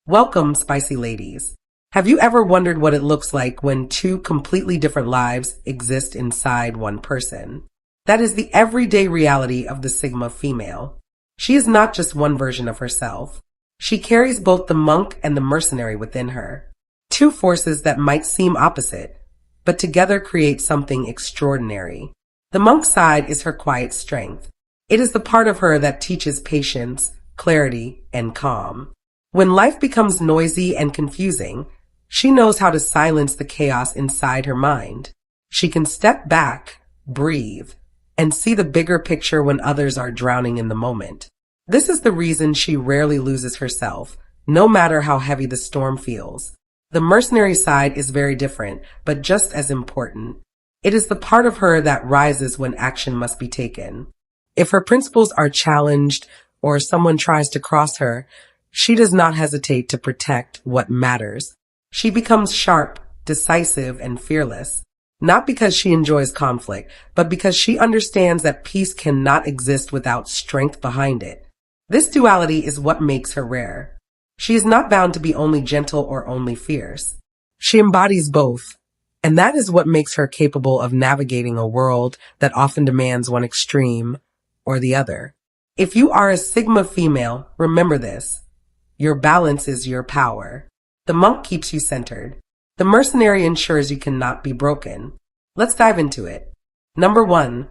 Welcome, spicy ladies. Have you ever wondered what it looks like when two completely different lives exist inside one person? That is the everyday reality of the Sigma female. She is not just one version of herself. She carries both the monk and the mercenary within her. Two forces that might seem opposite, but together create something extraordinary. The monk side is her quiet strength. It is the part of her that teaches patience, clarity, and calm. When life becomes noisy and confusing, she knows how to silence the chaos inside her mind. She can step back, breathe, and see the bigger picture when others are drowning in the moment. This is the reason she rarely loses herself, no matter how heavy the storm feels. The mercenary side is very different, but just as important. It is the part of her that rises when action must be taken. If her principles are challenged or someone tries to cross her, she does not hesitate to protect what matters. She becomes sharp, decisive, and fearless, not because she enjoys conflict, but because she understands that peace cannot exist without strength behind it. This duality is what makes her rare. She is not bound to be only gentle or only fierce. She embodies both, and that is what makes her capable of navigating a world that often demands one extreme or the other. If you are a Sigma female, remember this. Your balance is your power. The monk keeps you centered. The mercenary ensures you cannot be broken. Let's dive into it. Number 1.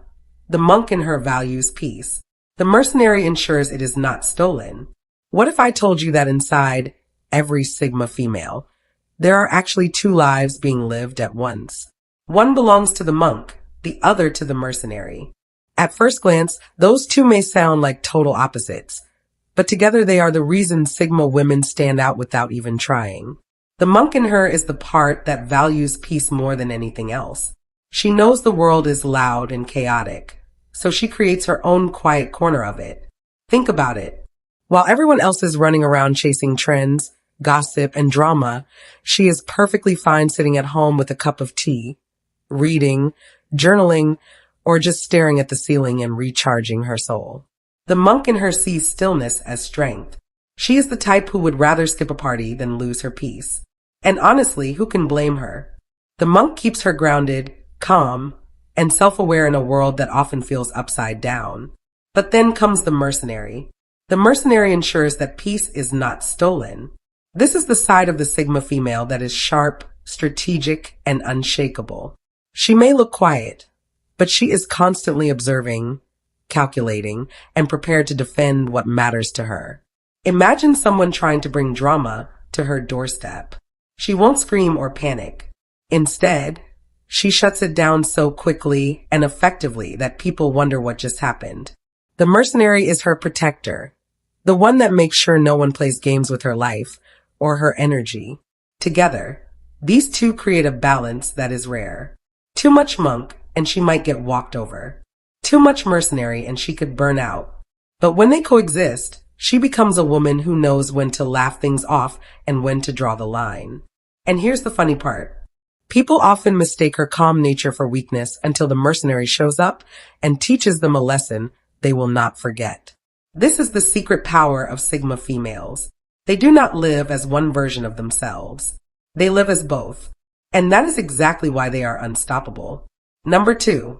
The monk in her values peace. The mercenary ensures it is not stolen. What if I told you that inside every Sigma female, there are actually two lives being lived at once? One belongs to the monk, the other to the mercenary. At first glance, those two may sound like total opposites, but together they are the reason Sigma women stand out without even trying. The monk in her is the part that values peace more than anything else. She knows the world is loud and chaotic, so she creates her own quiet corner of it. Think about it. While everyone else is running around chasing trends, gossip, and drama, she is perfectly fine sitting at home with a cup of tea, reading, journaling, or just staring at the ceiling and recharging her soul. The monk in her sees stillness as strength. She is the type who would rather skip a party than lose her peace. And honestly, who can blame her? The monk keeps her grounded, calm, and self-aware in a world that often feels upside down. But then comes the mercenary. The mercenary ensures that peace is not stolen. This is the side of the Sigma female that is sharp, strategic, and unshakable. She may look quiet, but she is constantly observing, calculating, and prepared to defend what matters to her. Imagine someone trying to bring drama to her doorstep. She won't scream or panic. Instead, she shuts it down so quickly and effectively that people wonder what just happened. The mercenary is her protector, the one that makes sure no one plays games with her life or her energy. Together, these two create a balance that is rare. Too much monk, and she might get walked over. Too much mercenary and she could burn out. But when they coexist, she becomes a woman who knows when to laugh things off and when to draw the line. And here's the funny part. People often mistake her calm nature for weakness until the mercenary shows up and teaches them a lesson they will not forget. This is the secret power of Sigma females. They do not live as one version of themselves. They live as both. And that is exactly why they are unstoppable. Number 2.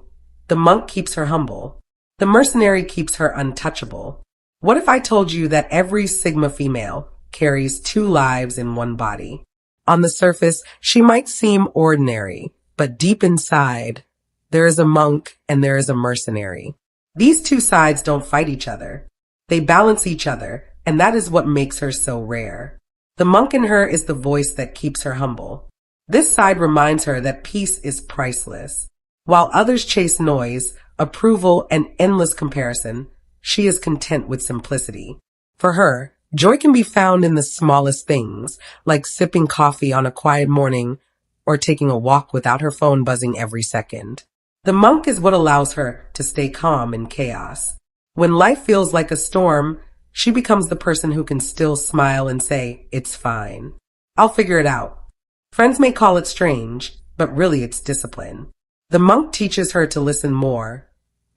The monk keeps her humble. The mercenary keeps her untouchable. What if I told you that every Sigma female carries two lives in one body? On the surface, she might seem ordinary, but deep inside, there is a monk and there is a mercenary. These two sides don't fight each other. They balance each other, and that is what makes her so rare. The monk in her is the voice that keeps her humble. This side reminds her that peace is priceless. While others chase noise, approval, and endless comparison, she is content with simplicity. For her, joy can be found in the smallest things, like sipping coffee on a quiet morning or taking a walk without her phone buzzing every second. The monk is what allows her to stay calm in chaos. When life feels like a storm, she becomes the person who can still smile and say, "It's fine. I'll figure it out." Friends may call it strange, but really it's discipline. The monk teaches her to listen more,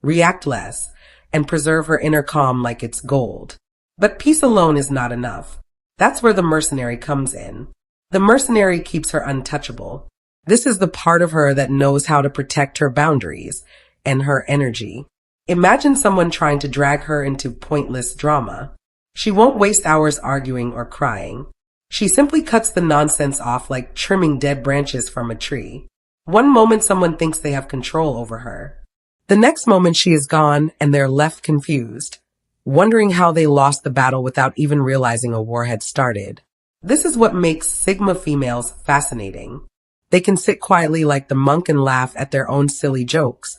react less, and preserve her inner calm like it's gold. But peace alone is not enough. That's where the mercenary comes in. The mercenary keeps her untouchable. This is the part of her that knows how to protect her boundaries and her energy. Imagine someone trying to drag her into pointless drama. She won't waste hours arguing or crying. She simply cuts the nonsense off like trimming dead branches from a tree. One moment someone thinks they have control over her. The next moment she is gone and they're left confused, wondering how they lost the battle without even realizing a war had started. This is what makes Sigma females fascinating. They can sit quietly like the monk and laugh at their own silly jokes,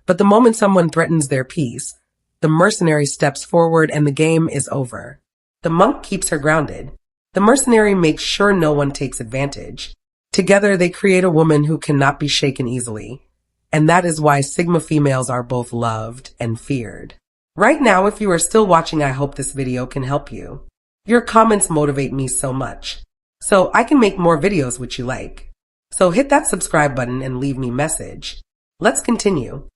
but the moment someone threatens their peace, the mercenary steps forward and the game is over. The monk keeps her grounded. The mercenary makes sure no one takes advantage. Together they create a woman who cannot be shaken easily. And that is why Sigma females are both loved and feared. Right now, if you are still watching, I hope this video can help you. Your comments motivate me so much, so I can make more videos which you like. So hit that subscribe button and leave me a message. Let's continue.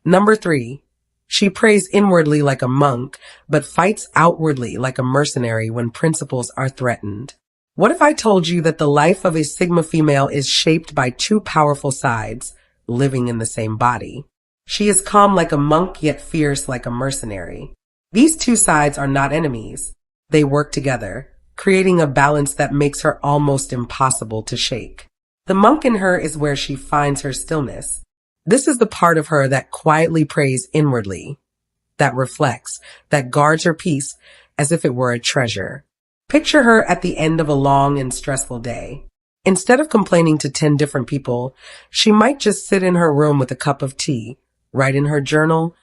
Number 3. She prays inwardly like a monk, but fights outwardly like a mercenary when principles are threatened. What if I told you that the life of a Sigma female is shaped by two powerful sides living in the same body? She is calm like a monk, yet fierce like a mercenary. These two sides are not enemies. They work together, creating a balance that makes her almost impossible to shake. The monk in her is where she finds her stillness. This is the part of her that quietly prays inwardly, that reflects, that guards her peace as if it were a treasure. Picture her at the end of a long and stressful day. Instead of complaining to 10 different people, she might just sit in her room with a cup of tea, write in her journal,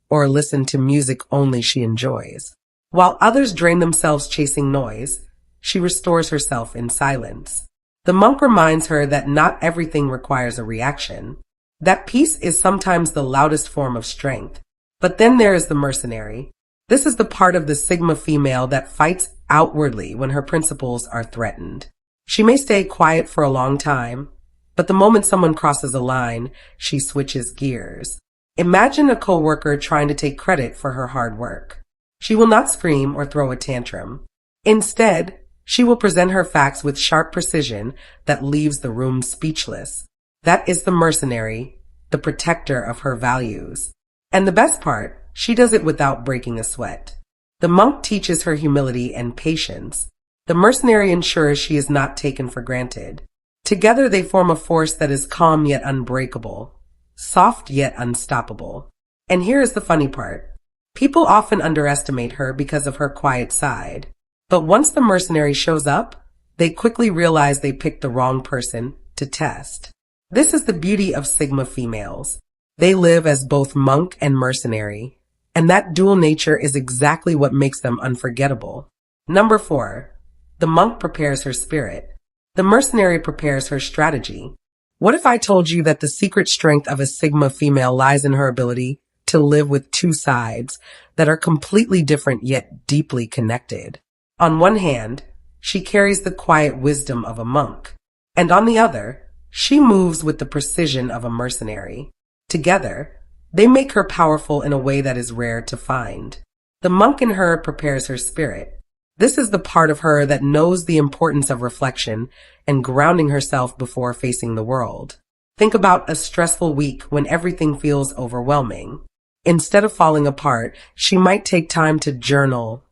or listen to music only she enjoys. While others drain themselves chasing noise, she restores herself in silence. The monk reminds her that not everything requires a reaction, that peace is sometimes the loudest form of strength. But then there is the mercenary. This is the part of the Sigma female that fights outwardly when her principles are threatened. She may stay quiet for a long time, but the moment someone crosses a line, she switches gears. Imagine a coworker trying to take credit for her hard work. She will not scream or throw a tantrum. Instead, she will present her facts with sharp precision that leaves the room speechless. That is the mercenary, the protector of her values. And the best part, she does it without breaking a sweat. The monk teaches her humility and patience. The mercenary ensures she is not taken for granted. Together they form a force that is calm yet unbreakable, soft yet unstoppable. And here is the funny part. People often underestimate her because of her quiet side. But once the mercenary shows up, they quickly realize they picked the wrong person to test. This is the beauty of Sigma females. They live as both monk and mercenary, and that dual nature is exactly what makes them unforgettable. Number 4. The monk prepares her spirit. The mercenary prepares her strategy. What if I told you that the secret strength of a Sigma female lies in her ability to live with two sides that are completely different yet deeply connected? On one hand, she carries the quiet wisdom of a monk, and on the other, she moves with the precision of a mercenary. Together, they make her powerful in a way that is rare to find. The monk in her prepares her spirit. This is the part of her that knows the importance of reflection and grounding herself before facing the world. Think about a stressful week when everything feels overwhelming. Instead of falling apart, she might take time to journal,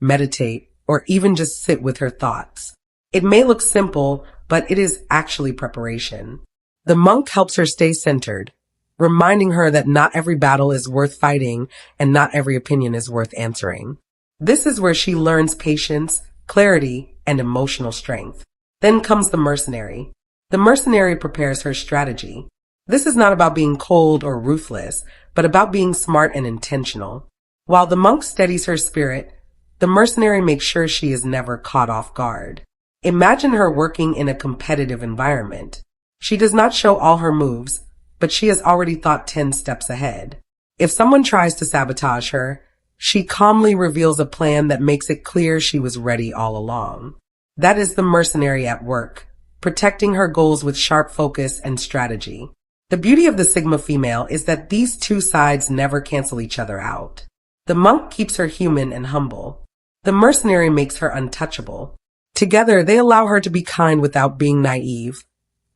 meditate, or even just sit with her thoughts. It may look simple, but it is actually preparation. The monk helps her stay centered, reminding her that not every battle is worth fighting and not every opinion is worth answering. This is where she learns patience, clarity, and emotional strength. Then comes the mercenary. The mercenary prepares her strategy. This is not about being cold or ruthless, but about being smart and intentional. While the monk steadies her spirit, the mercenary makes sure she is never caught off guard. Imagine her working in a competitive environment. She does not show all her moves, but she has already thought 10 steps ahead. If someone tries to sabotage her, she calmly reveals a plan that makes it clear she was ready all along. That is the mercenary at work, protecting her goals with sharp focus and strategy. The beauty of the Sigma female is that these two sides never cancel each other out. The monk keeps her human and humble. The mercenary makes her untouchable. Together, they allow her to be kind without being naive,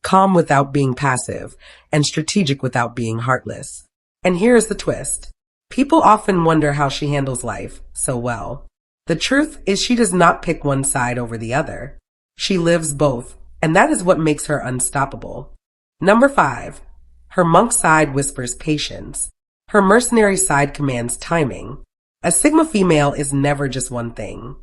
calm without being passive, and strategic without being heartless. And here's the twist. People often wonder how she handles life so well. The truth is she does not pick one side over the other. She lives both, and that is what makes her unstoppable. Number 5. Her monk side whispers patience. Her mercenary side commands timing. A Sigma female is never just one thing.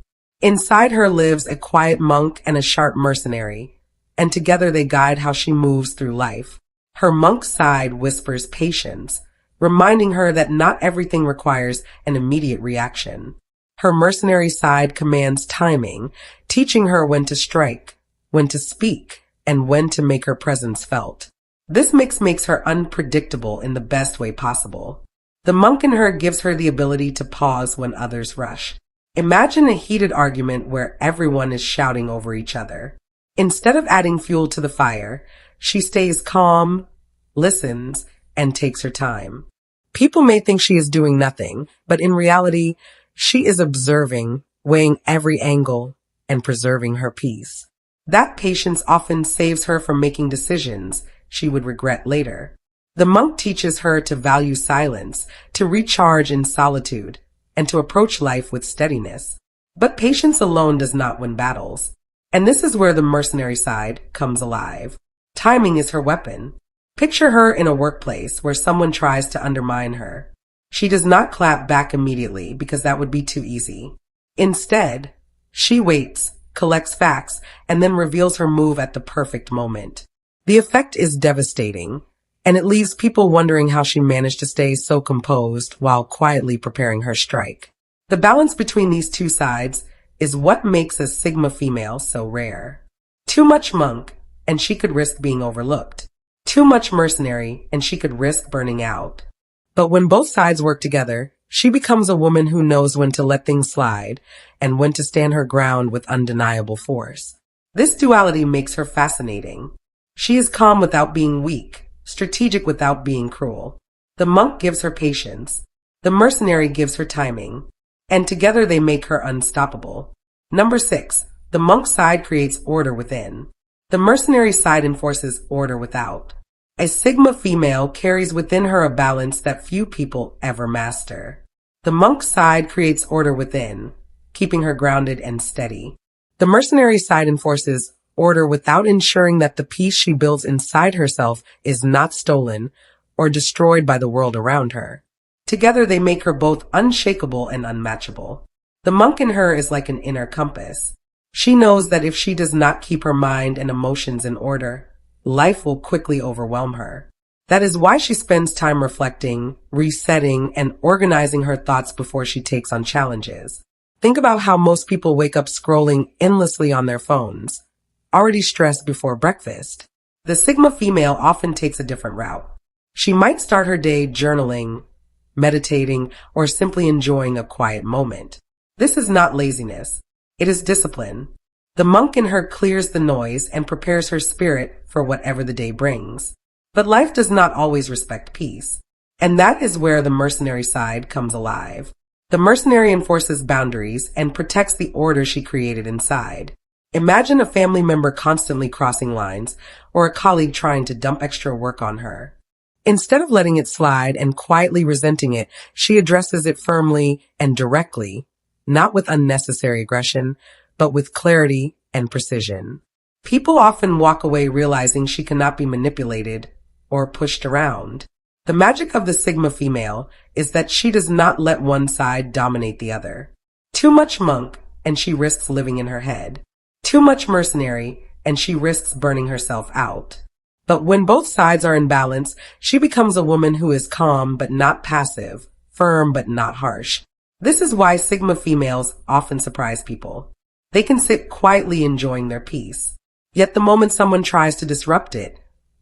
Inside her lives a quiet monk and a sharp mercenary, and together they guide how she moves through life. Her monk side whispers patience, reminding her that not everything requires an immediate reaction. Her mercenary side commands timing, teaching her when to strike, when to speak, and when to make her presence felt. This mix makes her unpredictable in the best way possible. The monk in her gives her the ability to pause when others rush. Imagine a heated argument where everyone is shouting over each other. Instead of adding fuel to the fire, she stays calm, listens, and takes her time. People may think she is doing nothing, but in reality, she is observing, weighing every angle, and preserving her peace. That patience often saves her from making decisions she would regret later. The monk teaches her to value silence, to recharge in solitude, and to approach life with steadiness. But patience alone does not win battles. And this is where the mercenary side comes alive. Timing is her weapon. Picture her in a workplace where someone tries to undermine her. She does not clap back immediately because that would be too easy. Instead, she waits, collects facts, and then reveals her move at the perfect moment. The effect is devastating, and it leaves people wondering how she managed to stay so composed while quietly preparing her strike. The balance between these two sides is what makes a Sigma female so rare. Too much monk, and she could risk being overlooked. Too much mercenary, and she could risk burning out. But when both sides work together, she becomes a woman who knows when to let things slide and when to stand her ground with undeniable force. This duality makes her fascinating. She is calm without being weak, strategic without being cruel. The monk gives her patience. The mercenary gives her timing. And together they make her unstoppable. Number 6. The monk side creates order within. The mercenary side enforces order without. A Sigma female carries within her a balance that few people ever master. The monk side creates order within, keeping her grounded and steady. The mercenary side enforces order without ensuring that the peace she builds inside herself is not stolen or destroyed by the world around her. Together they make her both unshakable and unmatchable. The monk in her is like an inner compass. She knows that if she does not keep her mind and emotions in order, life will quickly overwhelm her. That is why she spends time reflecting, resetting, and organizing her thoughts before she takes on challenges. Think about how most people wake up scrolling endlessly on their phones, already stressed before breakfast. The Sigma female often takes a different route. She might start her day journaling, meditating, or simply enjoying a quiet moment. This is not laziness. It is discipline. The monk in her clears the noise and prepares her spirit for whatever the day brings. But life does not always respect peace. And that is where the mercenary side comes alive. The mercenary enforces boundaries and protects the order she created inside. Imagine a family member constantly crossing lines or a colleague trying to dump extra work on her. Instead of letting it slide and quietly resenting it, she addresses it firmly and directly, not with unnecessary aggression, but with clarity and precision. People often walk away realizing she cannot be manipulated or pushed around. The magic of the Sigma female is that she does not let one side dominate the other. Too much monk, and she risks living in her head. Too much mercenary, and she risks burning herself out. But when both sides are in balance, she becomes a woman who is calm but not passive, firm but not harsh. This is why Sigma females often surprise people. They can sit quietly enjoying their peace. Yet the moment someone tries to disrupt it,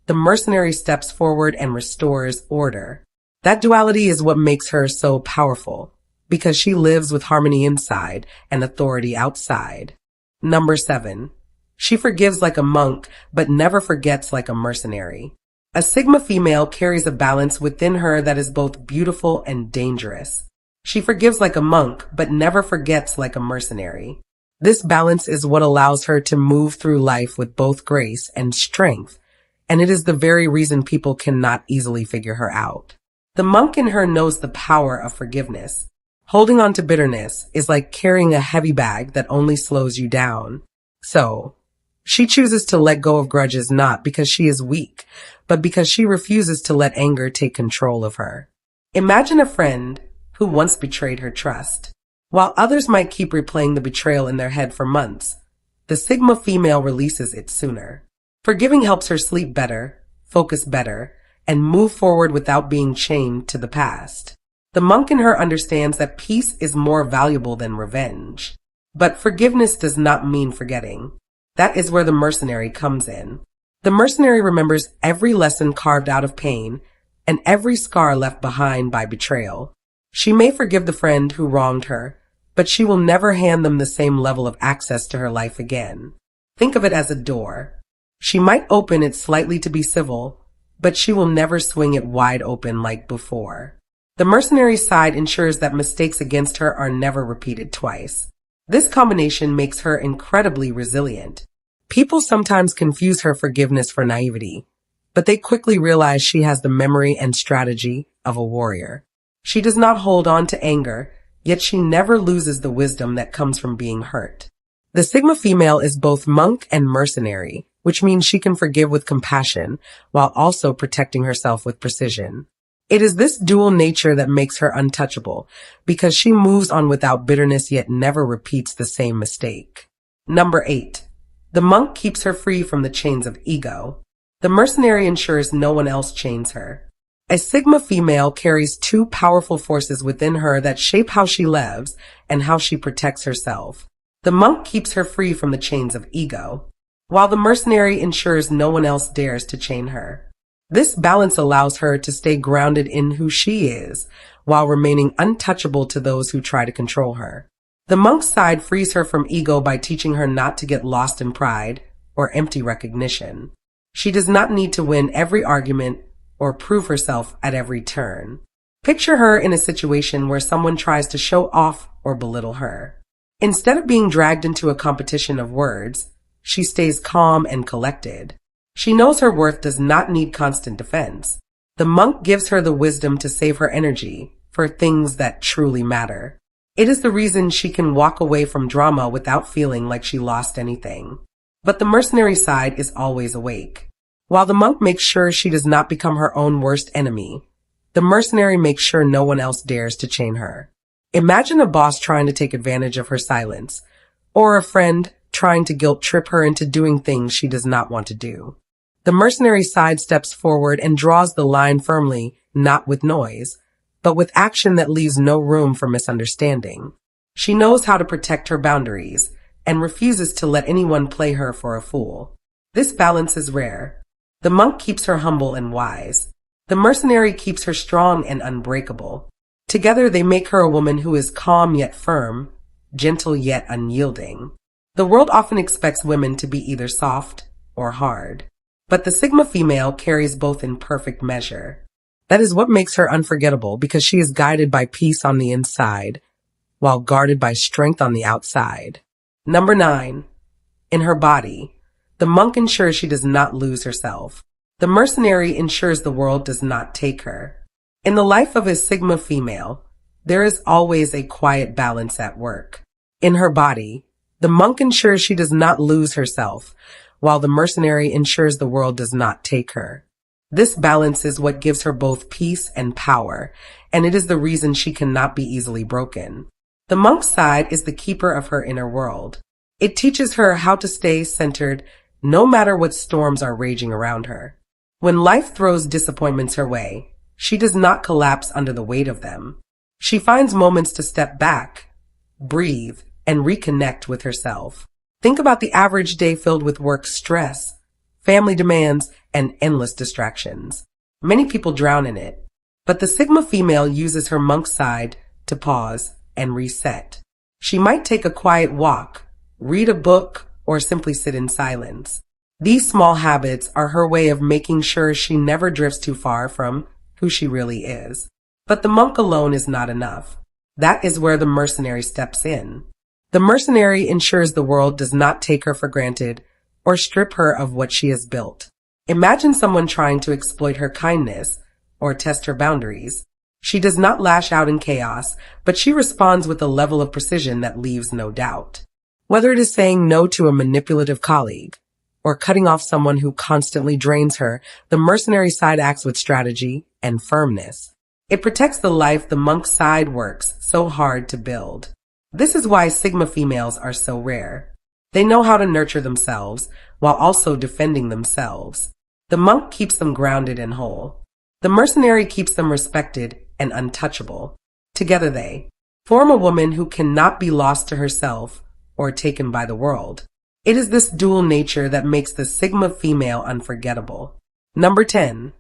the mercenary steps forward and restores order. That duality is what makes her so powerful, because she lives with harmony inside and authority outside. Number 7. She forgives like a monk, but never forgets like a mercenary. A Sigma female carries a balance within her that is both beautiful and dangerous. She forgives like a monk, but never forgets like a mercenary. This balance is what allows her to move through life with both grace and strength, and it is the very reason people cannot easily figure her out. The monk in her knows the power of forgiveness. Holding on to bitterness is like carrying a heavy bag that only slows you down. So, she chooses to let go of grudges not because she is weak, but because she refuses to let anger take control of her. Imagine a friend who once betrayed her trust. While others might keep replaying the betrayal in their head for months, the Sigma female releases it sooner. Forgiving helps her sleep better, focus better, and move forward without being chained to the past. The monk in her understands that peace is more valuable than revenge. But forgiveness does not mean forgetting. That is where the mercenary comes in. The mercenary remembers every lesson carved out of pain and every scar left behind by betrayal. She may forgive the friend who wronged her, but she will never hand them the same level of access to her life again. Think of it as a door. She might open it slightly to be civil, but she will never swing it wide open like before. The mercenary side ensures that mistakes against her are never repeated twice. This combination makes her incredibly resilient. People sometimes confuse her forgiveness for naivety, but they quickly realize she has the memory and strategy of a warrior. She does not hold on to anger, yet she never loses the wisdom that comes from being hurt. The Sigma female is both monk and mercenary, which means she can forgive with compassion while also protecting herself with precision. It is this dual nature that makes her untouchable, because she moves on without bitterness yet never repeats the same mistake. Number 8. The monk keeps her free from the chains of ego. The mercenary ensures no one else chains her. A Sigma female carries two powerful forces within her that shape how she lives and how she protects herself. The monk keeps her free from the chains of ego, while the mercenary ensures no one else dares to chain her. This balance allows her to stay grounded in who she is, while remaining untouchable to those who try to control her. The monk's side frees her from ego by teaching her not to get lost in pride or empty recognition. She does not need to win every argument or prove herself at every turn. Picture her in a situation where someone tries to show off or belittle her. Instead of being dragged into a competition of words, she stays calm and collected. She knows her worth does not need constant defense. The monk gives her the wisdom to save her energy for things that truly matter. It is the reason she can walk away from drama without feeling like she lost anything. But the mercenary side is always awake. While the monk makes sure she does not become her own worst enemy, the mercenary makes sure no one else dares to chain her. Imagine a boss trying to take advantage of her silence, or a friend trying to guilt trip her into doing things she does not want to do. The mercenary side steps forward and draws the line firmly, not with noise, but with action that leaves no room for misunderstanding. She knows how to protect her boundaries and refuses to let anyone play her for a fool. This balance is rare. The monk keeps her humble and wise. The mercenary keeps her strong and unbreakable. Together they make her a woman who is calm yet firm, gentle yet unyielding. The world often expects women to be either soft or hard, but the Sigma female carries both in perfect measure. That is what makes her unforgettable, because she is guided by peace on the inside, while guarded by strength on the outside. Number 9. In her body. The monk ensures she does not lose herself. The mercenary ensures the world does not take her. In the life of a Sigma female, there is always a quiet balance at work. In her body, the monk ensures she does not lose herself, while the mercenary ensures the world does not take her. This balance is what gives her both peace and power, and it is the reason she cannot be easily broken. The monk's side is the keeper of her inner world. It teaches her how to stay centered no matter what storms are raging around her. When life throws disappointments her way, she does not collapse under the weight of them. She finds moments to step back, breathe, and reconnect with herself. Think about the average day filled with work stress, family demands, and endless distractions. Many people drown in it, but the Sigma female uses her monk side to pause and reset. She might take a quiet walk, read a book, or simply sit in silence. These small habits are her way of making sure she never drifts too far from who she really is. But the monk alone is not enough. That is where the mercenary steps in. The The mercenary ensures the world does not take her for granted or strip her of what she has built. Imagine someone trying to exploit her kindness or test her boundaries. She does not lash out in chaos, but she responds with a level of precision that leaves no doubt. Whether it is saying no to a manipulative colleague or cutting off someone who constantly drains her, the mercenary side acts with strategy and firmness. It protects the life the monk side works so hard to build. This is why Sigma females are so rare. They know how to nurture themselves while also defending themselves. The monk keeps them grounded and whole. The mercenary keeps them respected and untouchable. Together they form a woman who cannot be lost to herself or taken by the world. It is this dual nature that makes the Sigma female unforgettable. Number 10.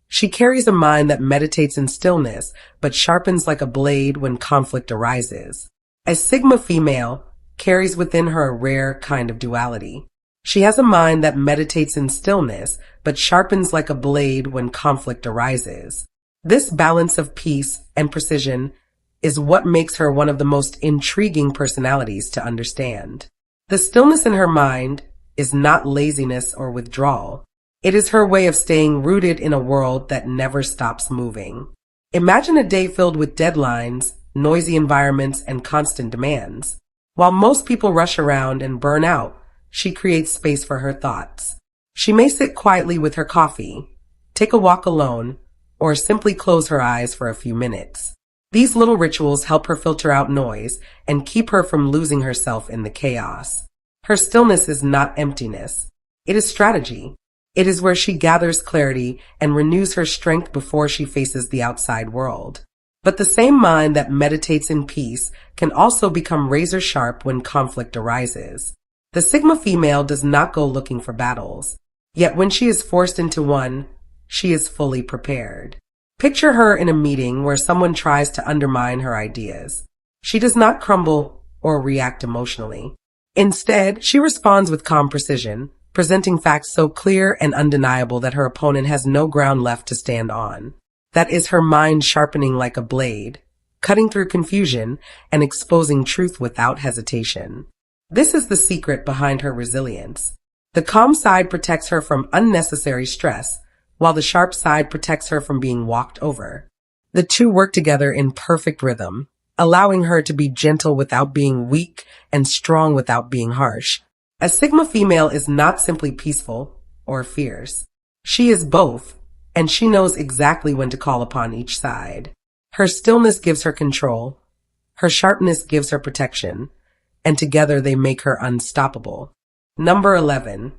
She carries a mind that meditates in stillness but sharpens like a blade when conflict arises. A Sigma female carries within her a rare kind of duality. She has a mind that meditates in stillness but sharpens like a blade when conflict arises. This balance of peace and precision is what makes her one of the most intriguing personalities to understand. The stillness in her mind is not laziness or withdrawal. It is her way of staying rooted in a world that never stops moving. Imagine a day filled with deadlines, noisy environments, and constant demands. While most people rush around and burn out, she creates space for her thoughts. She may sit quietly with her coffee, take a walk alone, or simply close her eyes for a few minutes. These little rituals help her filter out noise and keep her from losing herself in the chaos. Her stillness is not emptiness. It is strategy. It is where she gathers clarity and renews her strength before she faces the outside world. But the same mind that meditates in peace can also become razor sharp when conflict arises. The Sigma female does not go looking for battles. Yet when she is forced into one, she is fully prepared. Picture her in a meeting where someone tries to undermine her ideas. She does not crumble or react emotionally. Instead, she responds with calm precision, presenting facts so clear and undeniable that her opponent has no ground left to stand on. That is her mind sharpening like a blade, cutting through confusion and exposing truth without hesitation. This is the secret behind her resilience. The calm side protects her from unnecessary stress, while the sharp side protects her from being walked over. The two work together in perfect rhythm, allowing her to be gentle without being weak and strong without being harsh. A Sigma female is not simply peaceful or fierce. She is both, and she knows exactly when to call upon each side. Her stillness gives her control, her sharpness gives her protection, and together they make her unstoppable. Number 11.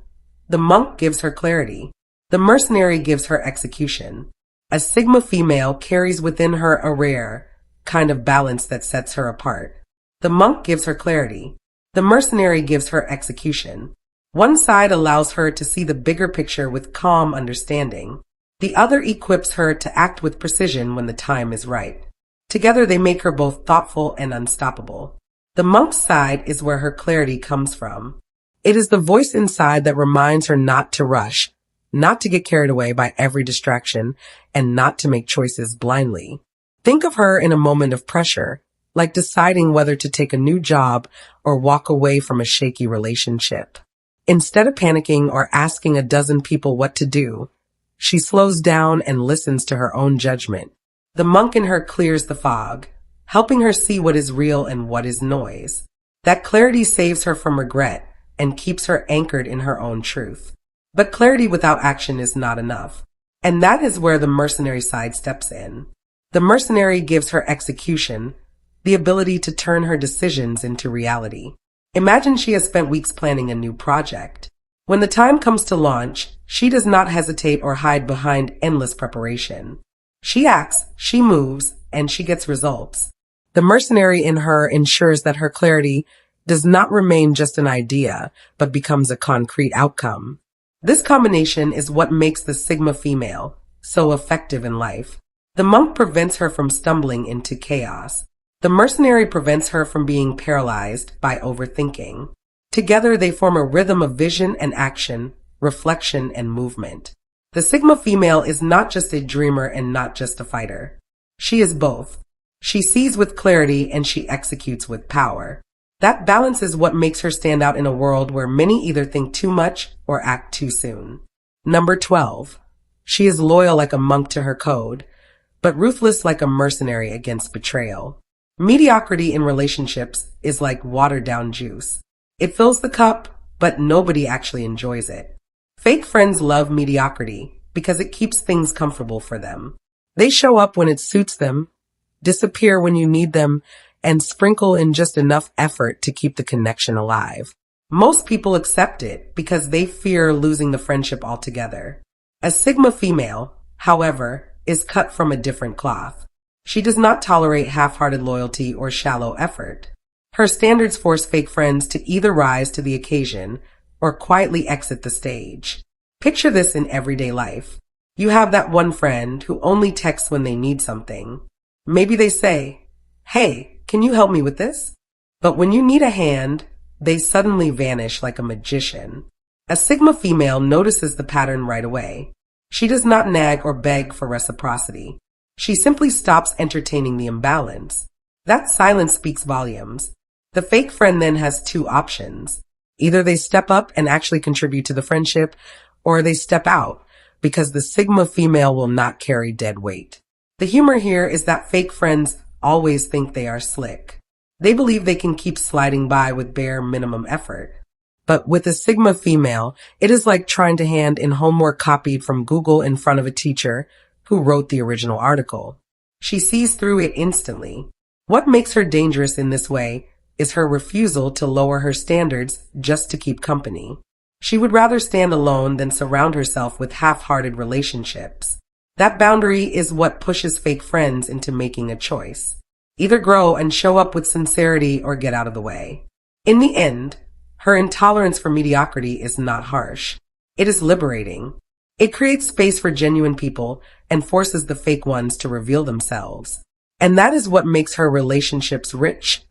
The monk gives her clarity. The mercenary gives her execution. A Sigma female carries within her a rare kind of balance that sets her apart. The monk gives her clarity. The mercenary gives her execution. One side allows her to see the bigger picture with calm understanding. The other equips her to act with precision when the time is right. Together they make her both thoughtful and unstoppable. The monk's side is where her clarity comes from. It is the voice inside that reminds her not to rush, not to get carried away by every distraction, and not to make choices blindly. Think of her in a moment of pressure, like deciding whether to take a new job or walk away from a shaky relationship. Instead of panicking or asking a dozen people what to do, she slows down and listens to her own judgment. The monk in her clears the fog, helping her see what is real and what is noise. That clarity saves her from regret and keeps her anchored in her own truth. But clarity without action is not enough. And that is where the mercenary side steps in. The mercenary gives her execution, the ability to turn her decisions into reality. Imagine she has spent weeks planning a new project. When the time comes to launch, she does not hesitate or hide behind endless preparation. She acts, she moves, and she gets results. The mercenary in her ensures that her clarity does not remain just an idea, but becomes a concrete outcome. This combination is what makes the Sigma female so effective in life. The monk prevents her from stumbling into chaos. The mercenary prevents her from being paralyzed by overthinking. Together they form a rhythm of vision and action, reflection and movement. The Sigma female is not just a dreamer and not just a fighter. She is both. She sees with clarity and she executes with power. That balance is what makes her stand out in a world where many either think too much or act too soon. Number 12. She is loyal like a monk to her code, but ruthless like a mercenary against betrayal. Mediocrity in relationships is like watered down juice. It fills the cup, but nobody actually enjoys it. Fake friends love mediocrity because it keeps things comfortable for them. They show up when it suits them, disappear when you need them, and sprinkle in just enough effort to keep the connection alive. Most people accept it because they fear losing the friendship altogether. A Sigma female, however, is cut from a different cloth. She does not tolerate half-hearted loyalty or shallow effort. Her standards force fake friends to either rise to the occasion or quietly exit the stage. Picture this in everyday life. You have that one friend who only texts when they need something. Maybe they say, "Hey, can you help me with this?" But when you need a hand, they suddenly vanish like a magician. A Sigma female notices the pattern right away. She does not nag or beg for reciprocity. She simply stops entertaining the imbalance. That silence speaks volumes. The fake friend then has two options. Either they step up and actually contribute to the friendship, or they step out because the Sigma female will not carry dead weight. The humor here is that fake friends always think they are slick. They believe they can keep sliding by with bare minimum effort. But with a Sigma female, it is like trying to hand in homework copied from Google in front of a teacher who wrote the original article. She sees through it instantly. What makes her dangerous in this way is her refusal to lower her standards just to keep company. She would rather stand alone than surround herself with half-hearted relationships. That boundary is what pushes fake friends into making a choice. Either grow and show up with sincerity or get out of the way. In the end, her intolerance for mediocrity is not harsh. It is liberating. It creates space for genuine people and forces the fake ones to reveal themselves. And that is what makes her relationships rich,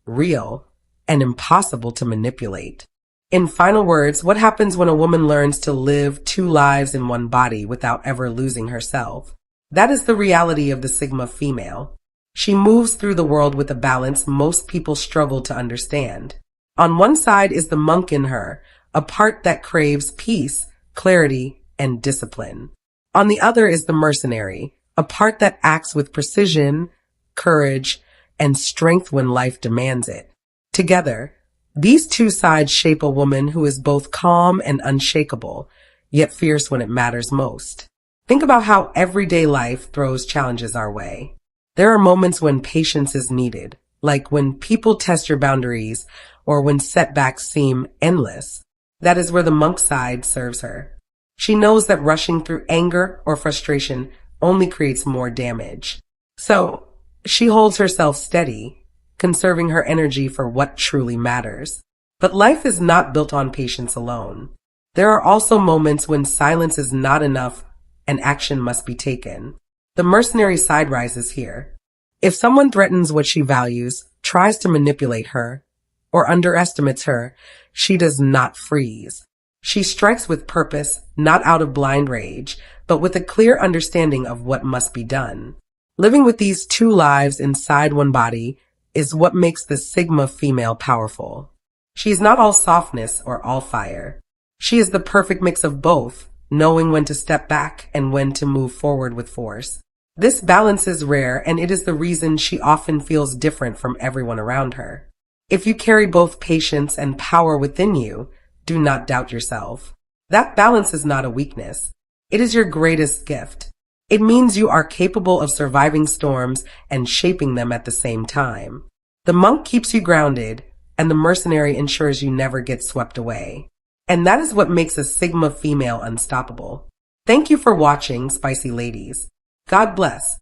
real, and impossible to manipulate. In final words, what happens when a woman learns to live two lives in one body without ever losing herself? That is the reality of the Sigma female. She moves through the world with a balance most people struggle to understand. On one side is the monk in her, a part that craves peace, clarity, and discipline. On the other is the mercenary, a part that acts with precision, courage, and strength when life demands it. Together, these two sides shape a woman who is both calm and unshakable, yet fierce when it matters most. Think about how everyday life throws challenges our way. There are moments when patience is needed, like when people test your boundaries or when setbacks seem endless. That is where the monk side serves her. She knows that rushing through anger or frustration only creates more damage. So, she holds herself steady, conserving her energy for what truly matters. But life is not built on patience alone. There are also moments when silence is not enough and action must be taken. The mercenary side rises here. If someone threatens what she values, tries to manipulate her, or underestimates her, she does not freeze. She strikes with purpose, not out of blind rage, but with a clear understanding of what must be done. Living with these two lives inside one body is what makes the Sigma female powerful. She is not all softness or all fire. She is the perfect mix of both, knowing when to step back and when to move forward with force. This balance is rare, and it is the reason she often feels different from everyone around her. If you carry both patience and power within you, do not doubt yourself. That balance is not a weakness. It is your greatest gift. It means you are capable of surviving storms and shaping them at the same time. The monk keeps you grounded, and the mercenary ensures you never get swept away. And that is what makes a Sigma female unstoppable. Thank you for watching, Spicy Ladies. God bless.